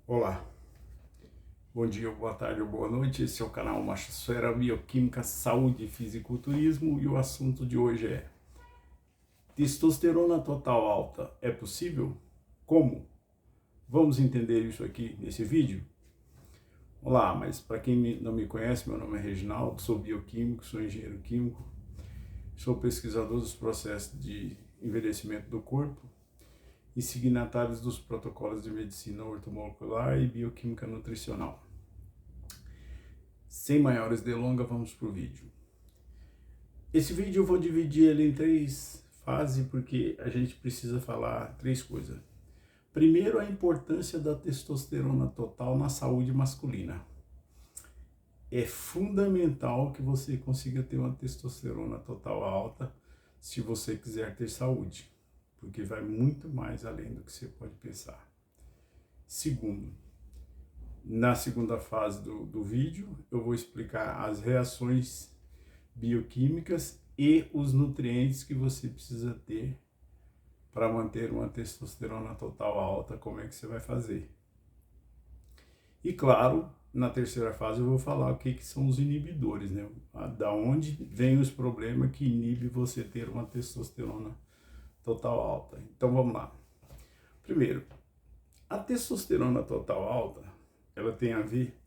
Olá, bom dia, boa tarde ou boa noite. Esse é o canal Machosfera Bioquímica, Saúde e Fisiculturismo e o assunto de hoje é: testosterona total alta é possível? Como? Vamos entender isso aqui nesse vídeo? Olá, mas para quem não me conhece, meu nome é Reginaldo, sou bioquímico, sou engenheiro químico, sou pesquisador dos processos de envelhecimento do corpo e signatários dos protocolos de medicina ortomolecular e bioquímica nutricional. Sem maiores delongas, vamos para o vídeo. Esse vídeo eu vou dividir ele em três fases, porque a gente precisa falar três coisas. Primeiro, a importância da testosterona total na saúde masculina. É fundamental que você consiga ter uma testosterona total alta se você quiser ter saúde, porque vai muito mais além do que você pode pensar. Segundo, na segunda fase do vídeo, eu vou explicar as reações bioquímicas e os nutrientes que você precisa ter para manter uma testosterona total alta, como é que você vai fazer. E claro, na terceira fase eu vou falar o que são os inibidores, né? Da onde vem os problemas que inibe você ter uma testosterona total alta. Então vamos lá. Primeiro, a testosterona total alta, ela tem a ver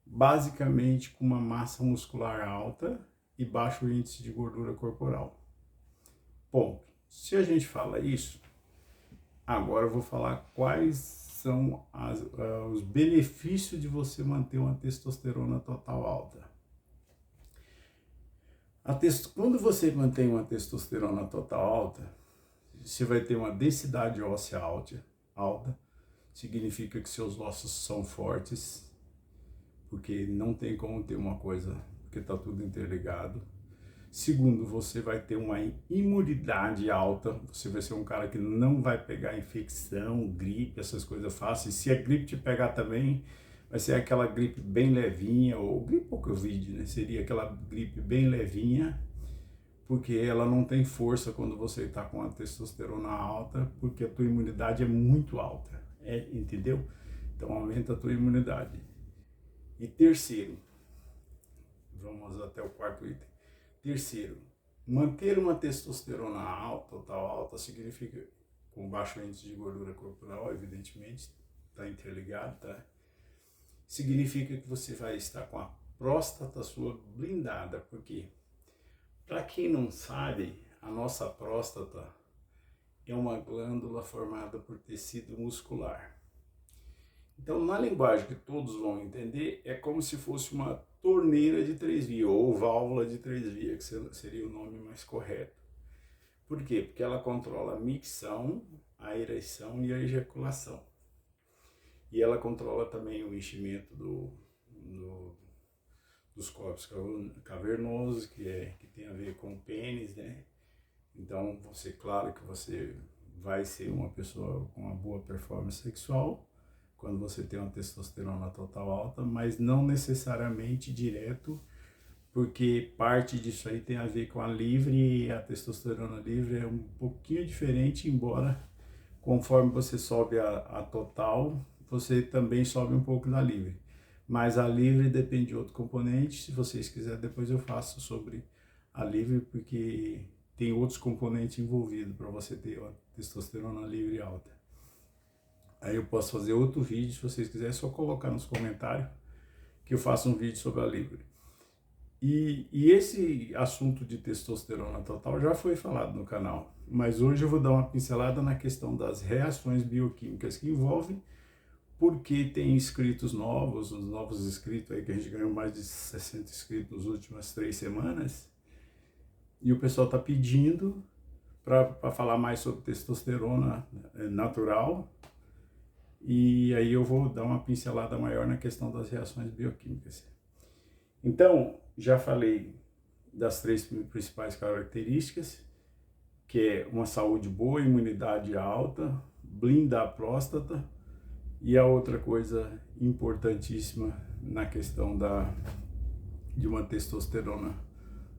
basicamente com uma massa muscular alta e baixo índice de gordura corporal. Ponto. Se a gente fala isso, agora eu vou falar quais são os benefícios de você manter uma testosterona total alta. Quando você mantém uma testosterona total alta, você vai ter uma densidade óssea alta, significa que seus ossos são fortes, porque não tem como ter uma coisa, porque está tudo interligado. Segundo, você vai ter uma imunidade alta, você vai ser um cara que não vai pegar infecção, gripe, essas coisas fáceis. Se a gripe te pegar também, vai ser aquela gripe bem levinha, ou gripe ou Covid, né? Seria aquela gripe bem levinha, porque ela não tem força quando você está com a testosterona alta, porque a tua imunidade é muito alta, entendeu? Então aumenta a tua imunidade. E terceiro, vamos até o quarto item. Terceiro, manter uma testosterona alta, total alta, significa, com baixo índice de gordura corporal, evidentemente, está interligado, tá? Significa que você vai estar com a próstata sua blindada, porque, para quem não sabe, a nossa próstata é uma glândula formada por tecido muscular. Então, na linguagem que todos vão entender, é como se fosse uma torneira de 3 vias, ou válvula de 3 vias, que seria o nome mais correto. Por quê? Porque ela controla a micção, a ereção e a ejaculação. E ela controla também o enchimento dos corpos cavernosos, que tem a ver com o pênis, né? Então, claro que você vai ser uma pessoa com uma boa performance sexual, quando você tem uma testosterona total alta, mas não necessariamente direto, porque parte disso aí tem a ver com a livre, e a testosterona livre é um pouquinho diferente, embora conforme você sobe a total, você também sobe um pouco da livre. Mas a livre depende de outro componente, se vocês quiserem depois eu faço sobre a livre, porque tem outros componentes envolvidos para você ter uma testosterona livre alta. Aí eu posso fazer outro vídeo, se vocês quiserem, é só colocar nos comentários que eu faço um vídeo sobre a livre. E esse assunto de testosterona total já foi falado no canal, mas hoje eu vou dar uma pincelada na questão das reações bioquímicas que envolvem, porque tem inscritos novos, os novos inscritos aí, que a gente ganhou mais de 60 inscritos nas últimas 3 semanas, e o pessoal está pedindo para falar mais sobre testosterona natural. E aí eu vou dar uma pincelada maior na questão das reações bioquímicas. Então, já falei das 3 principais características, que é uma saúde boa, imunidade alta, blinda a próstata, e a outra coisa importantíssima na questão de uma testosterona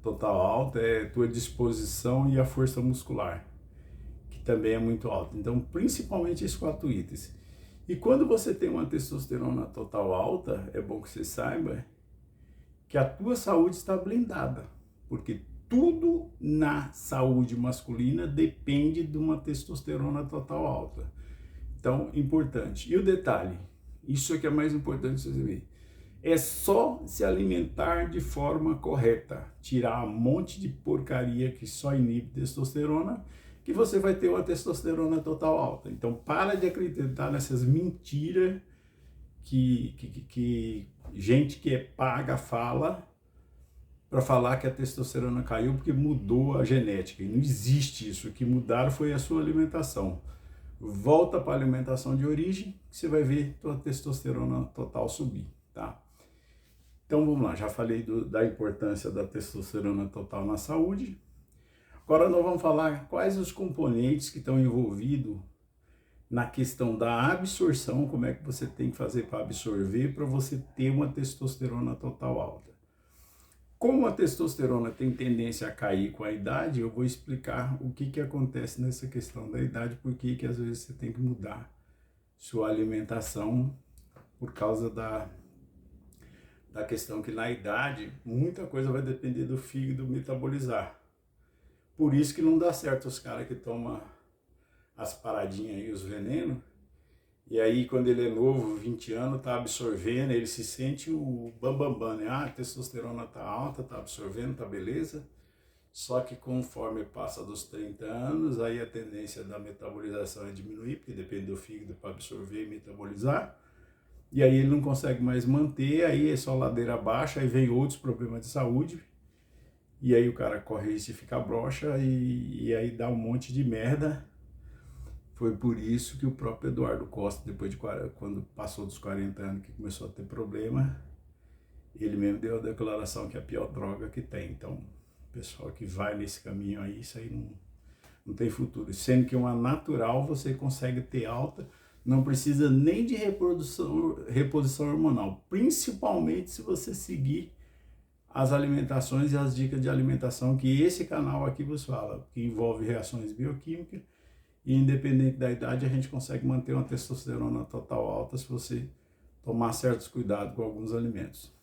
total alta é a tua disposição e a força muscular, que também é muito alta. Então, principalmente esses 4 itens. E quando você tem uma testosterona total alta, é bom que você saiba que a tua saúde está blindada, porque tudo na saúde masculina depende de uma testosterona total alta. Então, importante. E o detalhe, isso é que é mais importante você ver, é só se alimentar de forma correta, tirar um monte de porcaria que só inibe testosterona, que você vai ter uma testosterona total alta. Então, para de acreditar nessas mentiras que gente que é paga fala para falar que a testosterona caiu porque mudou a genética. E não existe isso. O que mudaram foi a sua alimentação. Volta para a alimentação de origem, que você vai ver a testosterona total subir, tá? Então vamos lá, já falei da importância da testosterona total na saúde. Agora nós vamos falar quais os componentes que estão envolvidos na questão da absorção, como é que você tem que fazer para absorver para você ter uma testosterona total alta. Como a testosterona tem tendência a cair com a idade, eu vou explicar o que acontece nessa questão da idade, porque que às vezes você tem que mudar sua alimentação por causa da questão que na idade muita coisa vai depender do fígado metabolizar. Por isso que não dá certo os caras que tomam as paradinhas aí, os venenos, e aí quando ele é novo, 20 anos, tá absorvendo, ele se sente o bambambam, né? Ah, a testosterona tá alta, tá absorvendo, tá beleza. Só que conforme passa dos 30 anos, aí a tendência da metabolização é diminuir, porque depende do fígado para absorver e metabolizar. E aí ele não consegue mais manter, aí é só ladeira abaixo, aí vem outros problemas de saúde. E aí o cara corre risco de ficar broxa e aí dá um monte de merda. Foi por isso que o próprio Eduardo Costa, depois de 40, quando passou dos 40 anos, que começou a ter problema, ele mesmo deu a declaração que é a pior droga que tem. Então, o pessoal que vai nesse caminho aí, isso aí não tem futuro. Sendo que uma natural você consegue ter alta, não precisa nem de reposição hormonal, principalmente se você seguir as alimentações e as dicas de alimentação que esse canal aqui vos fala, que envolve reações bioquímicas, e independente da idade a gente consegue manter uma testosterona total alta se você tomar certos cuidados com alguns alimentos.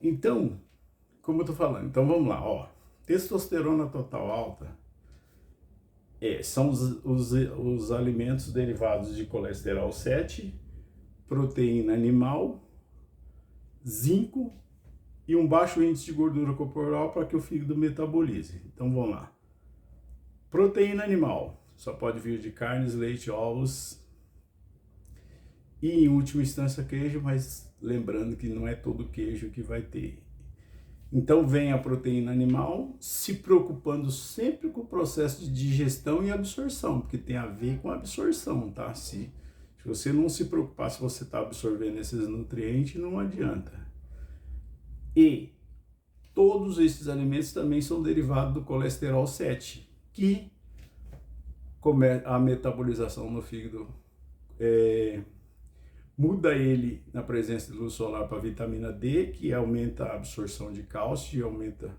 Então, como eu estou falando, então vamos lá, ó, testosterona total alta são os alimentos derivados de colesterol 7, proteína animal, zinco e um baixo índice de gordura corporal para que o fígado metabolize. Então vamos lá. Proteína animal só pode vir de carnes, leite, ovos e, em última instância, queijo, mas lembrando que não é todo queijo que vai ter. Então vem a proteína animal se preocupando sempre com o processo de digestão e absorção, porque tem a ver com a absorção, tá? Se você não se preocupar se você está absorvendo esses nutrientes, não adianta. E todos esses alimentos também são derivados do colesterol 7, que a metabolização no fígado muda ele na presença de luz solar para vitamina D, que aumenta a absorção de cálcio e aumenta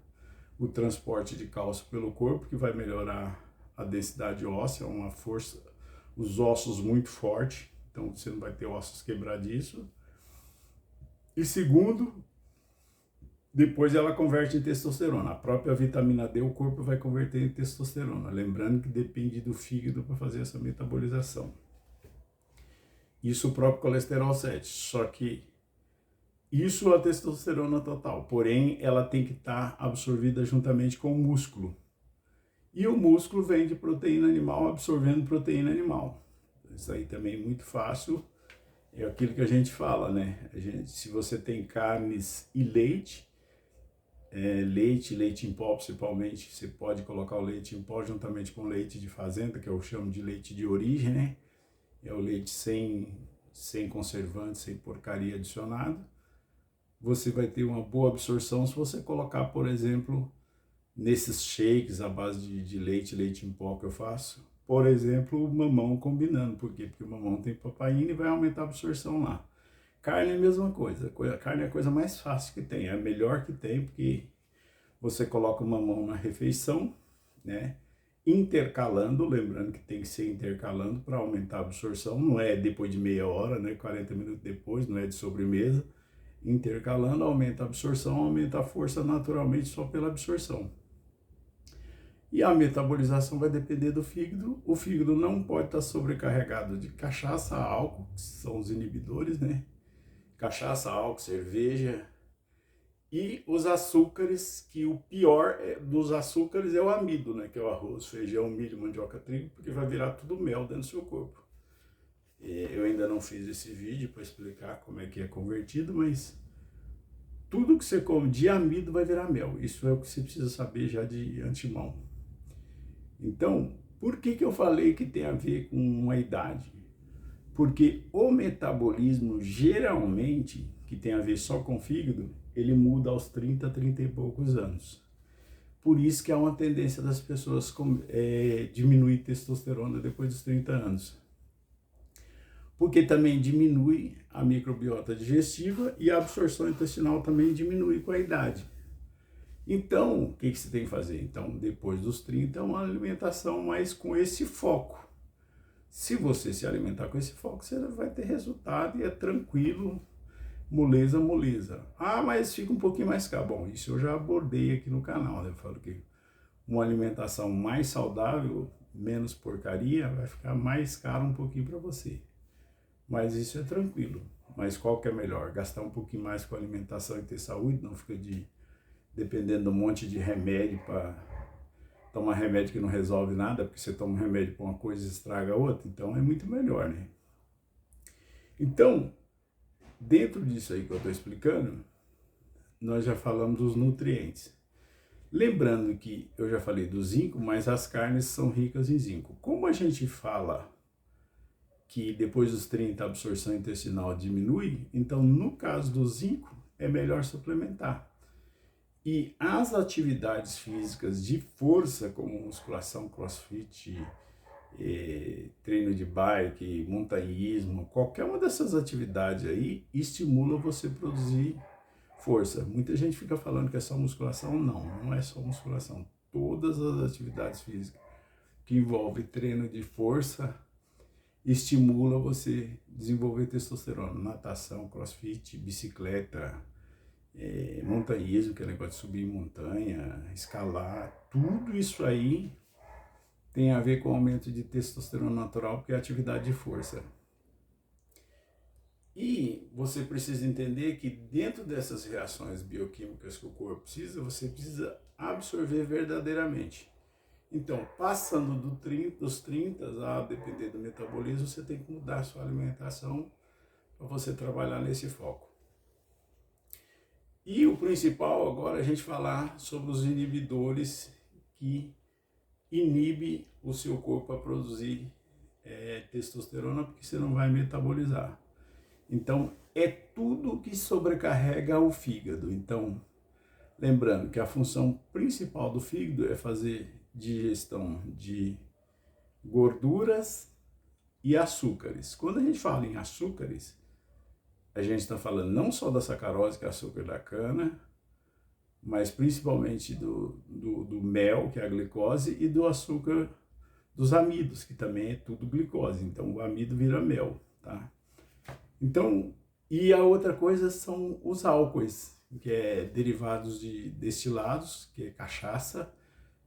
o transporte de cálcio pelo corpo, que vai melhorar a densidade óssea, uma força, os ossos muito fortes, então você não vai ter ossos quebradiços. E segundo, depois ela converte em testosterona. A própria vitamina D o corpo vai converter em testosterona. Lembrando que depende do fígado para fazer essa metabolização. Isso o próprio colesterol 7. Só que isso é a testosterona total. Porém, ela tem que estar absorvida juntamente com o músculo. E o músculo vem de proteína animal absorvendo proteína animal. Isso aí também é muito fácil. É aquilo que a gente fala, né? Se você tem carnes e leite, leite em pó principalmente, você pode colocar o leite em pó juntamente com leite de fazenda, que eu chamo de leite de origem, né? É o leite sem conservante, sem porcaria adicionado. Você vai ter uma boa absorção se você colocar, por exemplo, nesses shakes à base de leite em pó que eu faço, por exemplo, o mamão combinando. Por quê? Porque o mamão tem papaina e vai aumentar a absorção lá. Carne é a mesma coisa. Carne é a coisa mais fácil que tem, é a melhor que tem, porque você coloca o mamão na refeição, né? intercalando, lembrando que tem que ser intercalando para aumentar a absorção, não é depois de meia hora, né, 40 minutos depois, não é de sobremesa. Intercalando, aumenta a absorção, aumenta a força naturalmente só pela absorção. E a metabolização vai depender do fígado. O fígado não pode estar sobrecarregado de cachaça, álcool, que são os inibidores, né? Cachaça, álcool, cerveja. E os açúcares, que o pior dos açúcares é o amido, né? Que é o arroz, feijão, milho, mandioca, trigo, porque vai virar tudo mel dentro do seu corpo. Eu ainda não fiz esse vídeo para explicar como é que é convertido, mas tudo que você come de amido vai virar mel. Isso é o que você precisa saber já de antemão. Então, por que eu falei que tem a ver com a idade? Porque o metabolismo, geralmente, que tem a ver só com o fígado, ele muda aos 30, 30 e poucos anos. Por isso que há uma tendência das pessoas diminuir testosterona depois dos 30 anos. Porque também diminui a microbiota digestiva e a absorção intestinal também diminui com a idade. Então, o que você tem que fazer? Então, depois dos 30, uma alimentação mais com esse foco. Se você se alimentar com esse foco, você vai ter resultado e é tranquilo, moleza, moleza. Ah, mas fica um pouquinho mais caro. Bom, isso eu já abordei aqui no canal, né? Eu falo que uma alimentação mais saudável, menos porcaria, vai ficar mais caro um pouquinho para você. Mas isso é tranquilo. Mas qual que é melhor? Gastar um pouquinho mais com alimentação e ter saúde, não fica dependendo de um monte de remédio para tomar remédio que não resolve nada, porque você toma um remédio para uma coisa e estraga outra, então é muito melhor, né? Então, dentro disso aí que eu estou explicando, nós já falamos dos nutrientes. Lembrando que eu já falei do zinco, mas as carnes são ricas em zinco. Como a gente fala que depois dos 30 a absorção intestinal diminui, então no caso do zinco é melhor suplementar. E as atividades físicas de força, como musculação, crossfit, treino de bike, montanhismo, qualquer uma dessas atividades aí estimula você a produzir força. Muita gente fica falando que é só musculação. Não, não é só musculação. Todas as atividades físicas que envolvem treino de força estimula você a desenvolver testosterona. Natação, crossfit, bicicleta, montanhismo, que é negócio de subir montanha, escalar, tudo isso aí tem a ver com o aumento de testosterona natural, porque é atividade de força. E você precisa entender que dentro dessas reações bioquímicas que o corpo precisa, você precisa absorver verdadeiramente. Então, passando dos 30 a depender do metabolismo, você tem que mudar a sua alimentação para você trabalhar nesse foco. E o principal agora é a gente falar sobre os inibidores que inibe o seu corpo a produzir testosterona, porque você não vai metabolizar. Então, é tudo que sobrecarrega o fígado. Então, lembrando que a função principal do fígado é fazer digestão de gorduras e açúcares. Quando a gente fala em açúcares, a gente está falando não só da sacarose, que é açúcar da cana, mas principalmente do mel, que é a glicose, e do açúcar dos amidos, que também é tudo glicose. Então, o amido vira mel, tá? Então, e a outra coisa são os álcoois, que é derivados de destilados, que é cachaça,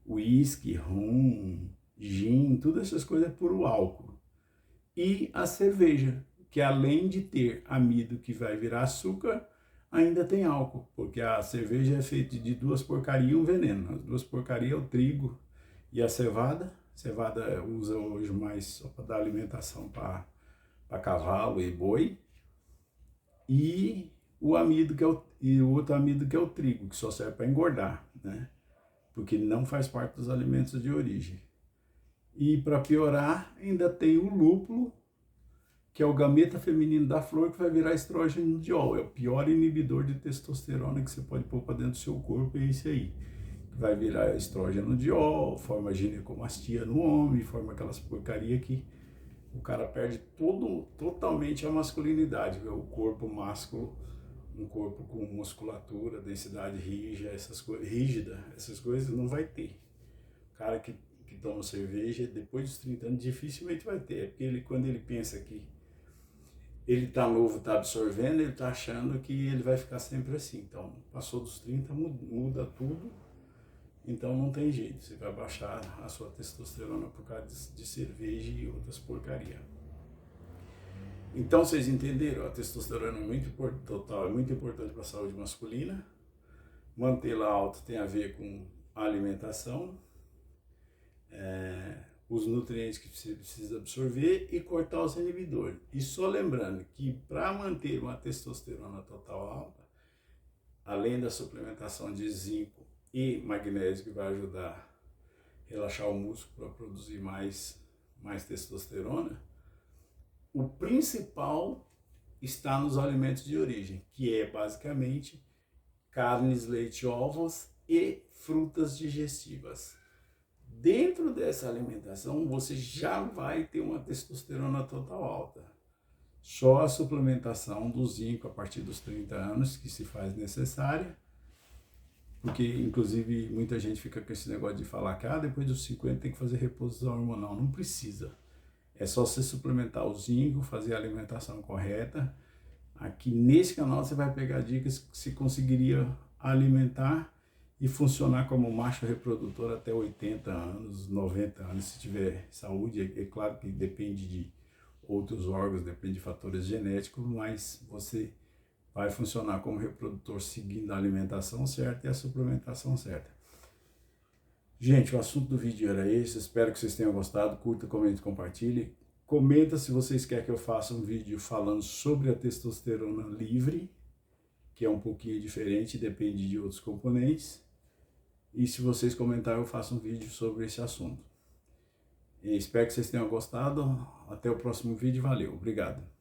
uísque, rum, gin, todas essas coisas é puro álcool. E a cerveja, que além de ter amido que vai virar açúcar, ainda tem álcool, porque a cerveja é feita de duas porcarias e um veneno. As duas porcarias é o trigo e a cevada. A cevada usa hoje mais só para dar alimentação para cavalo e boi. E o amido e o outro amido que é o trigo, que só serve para engordar, né? Porque não faz parte dos alimentos de origem. E para piorar, ainda tem o lúpulo, que é o gameta feminino da flor, que vai virar estrógeno diol. É o pior inibidor de testosterona que você pode pôr para dentro do seu corpo, é esse aí. Vai virar estrógeno diol, forma ginecomastia no homem, forma aquelas porcaria que o cara perde totalmente a masculinidade, o corpo másculo, um corpo com musculatura, densidade rígida, essas coisas não vai ter. O cara que que toma cerveja, depois dos 30 anos, dificilmente vai ter. É porque quando ele pensa que ele tá novo, tá absorvendo, ele tá achando que ele vai ficar sempre assim. Então, passou dos 30, muda tudo. Então não tem jeito, você vai baixar a sua testosterona por causa de cerveja e outras porcarias. Então vocês entenderam, a testosterona é muito importante para a saúde masculina. Mantê-la alta tem a ver com a alimentação, os nutrientes que você precisa absorver e cortar os inibidores. E só lembrando que para manter uma testosterona total alta, além da suplementação de zinco e magnésio, que vai ajudar a relaxar o músculo para produzir mais testosterona, o principal está nos alimentos de origem, que é basicamente carnes, leite, ovos e frutas digestivas. Dentro dessa alimentação, você já vai ter uma testosterona total alta. Só a suplementação do zinco a partir dos 30 anos que se faz necessária, porque inclusive muita gente fica com esse negócio de falar que depois dos 50 tem que fazer reposição hormonal. Não precisa. É só você suplementar o zinco, fazer a alimentação correta. Aqui nesse canal você vai pegar dicas que você conseguiria alimentar e funcionar como macho reprodutor até 80 anos, 90 anos, se tiver saúde. É claro que depende de outros órgãos, depende de fatores genéticos, mas você vai funcionar como reprodutor seguindo a alimentação certa e a suplementação certa. Gente, o assunto do vídeo era esse, espero que vocês tenham gostado, curta, comente, compartilhe. Comenta se vocês querem que eu faça um vídeo falando sobre a testosterona livre, que é um pouquinho diferente, depende de outros componentes. E se vocês comentarem, eu faço um vídeo sobre esse assunto. E espero que vocês tenham gostado. Até o próximo vídeo. Valeu. Obrigado.